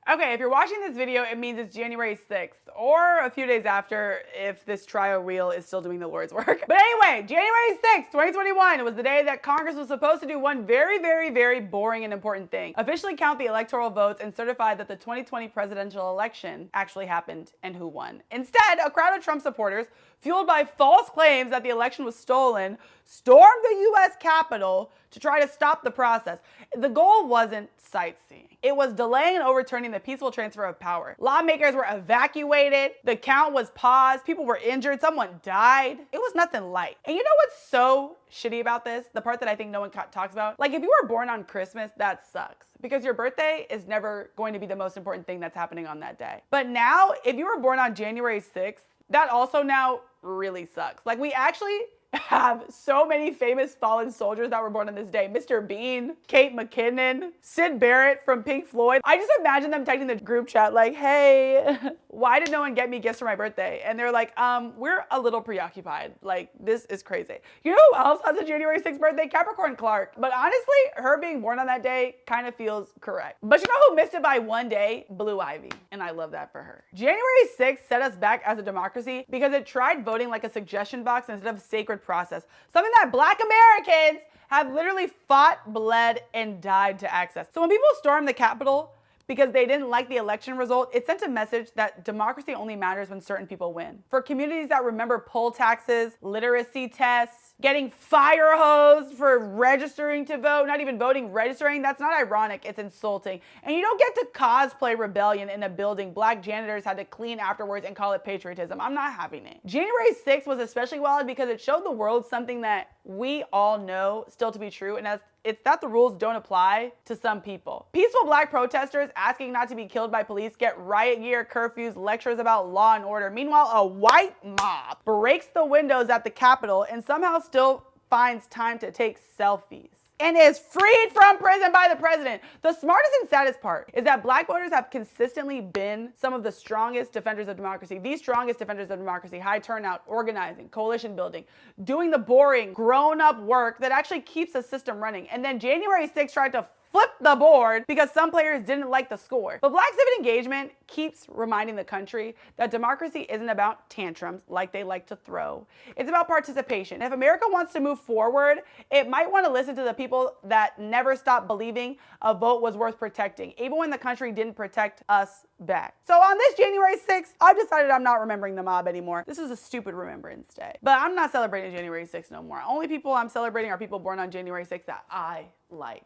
Okay, if you're watching this video, it means it's January 6th, or a few days after if this trial reel is still doing the Lord's work. But anyway, January 6th, 2021 was the day that Congress was supposed to do one very boring and important thing. Officially count the electoral votes and certify that the 2020 presidential election actually happened and who won. Instead, a crowd of Trump supporters, fueled by false claims that the election was stolen, stormed the U.S. Capitol to try to stop the process. The goal wasn't sightseeing. It was delaying and overturning the peaceful transfer of power. Lawmakers were evacuated, the count was paused, people were injured, someone died. It was nothing light. And you know what's so shitty about this? The part that I think no one talks about? Like, if you were born on Christmas, that sucks, because your birthday is never going to be the most important thing that's happening on that day. But now, if you were born on January 6th, that also now really sucks. Like, we actually have so many famous fallen soldiers that were born on this day. Mr. Bean, Kate McKinnon, Syd Barrett from Pink Floyd. I just imagine them texting the group chat like, hey, why did no one get me gifts for my birthday? And they're like, we're a little preoccupied. Like, this is crazy. You know who else has a January 6th birthday? Capricorn Clark. But honestly, her being born on that day kind of feels correct. But you know who missed it by one day? Blue Ivy. And I love that for her. January 6th set us back as a democracy because it tried voting like a suggestion box instead of a sacred process. Something that Black Americans have literally fought, bled, and died to access. So when people stormed the Capitol because they didn't like the election result, it sent a message that democracy only matters when certain people win. For communities that remember poll taxes, literacy tests, getting fire hosed for registering to vote, not even voting, registering, that's not ironic, it's insulting. And you don't get to cosplay rebellion in a building Black janitors had to clean afterwards and call it patriotism. I'm not having it. January 6th was especially wild because it showed the world something that we all know still to be true, and it's that the rules don't apply to some people. Peaceful Black protesters asking not to be killed by police get riot gear, curfews, lectures about law and order. Meanwhile, a white mob breaks the windows at the Capitol and somehow still finds time to take selfies and is freed from prison by the president. The smartest and saddest part is that Black voters have consistently been some of the strongest defenders of democracy. The strongest defenders of democracy. High turnout, organizing, coalition building, doing the boring, grown-up work that actually keeps the system running. And then January 6th tried to flip the board because some players didn't like the score. But Black civic engagement keeps reminding the country that democracy isn't about tantrums like they like to throw. It's about participation. If America wants to move forward, it might want to listen to the people that never stopped believing a vote was worth protecting, even when the country didn't protect us back. So on this January 6th, I've decided I'm not remembering the mob anymore. This is a stupid Remembrance Day. But I'm not celebrating January 6th no more. Only people I'm celebrating are people born on January 6th that I like.